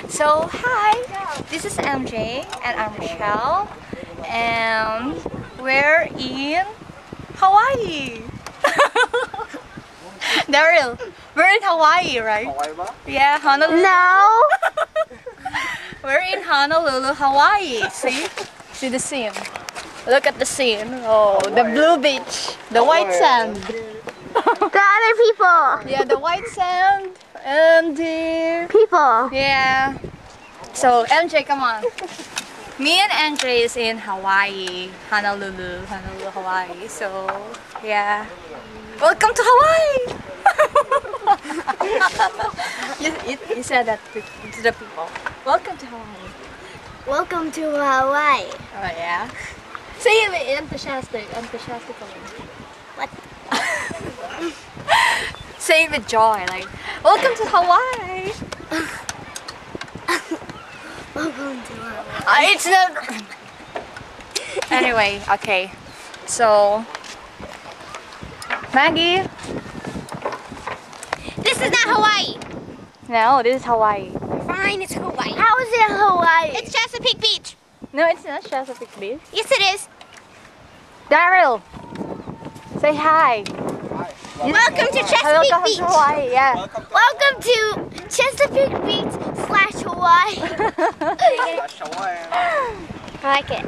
So hi, this is MJ and I'm Michelle, and we're in Hawaii. Daryl, we're in Hawaii, right? Hawaii ba? Yeah, Honolulu. No. We're in Honolulu, Hawaii. See the scene. Look at the scene. Oh, the blue beach, the white sand. The other people. Yeah, the white sand and the People. yeah. So MJ, come on. Me and MJ is in Hawaii, Honolulu, Hawaii. So yeah, welcome to Hawaii. you said that to the people. Welcome to Hawaii. Welcome to Hawaii. Oh yeah. Say it enthusiastic. What? Say it with joy, like welcome to Hawaii. Welcome to Hawaii. It's not. Anyway, okay. So Maggie. This is not Hawaii. No, this is Hawaii. Fine, it's Hawaii. How is it Hawaii? It's Chesapeake Beach. No, it's not Chesapeake Beach. Yes, it is. Daryl, say hi. Welcome to Chesapeake Welcome Beach. to Hawaii. Yeah. Welcome to Chesapeake Beach / Hawaii. Hawaii. I like it.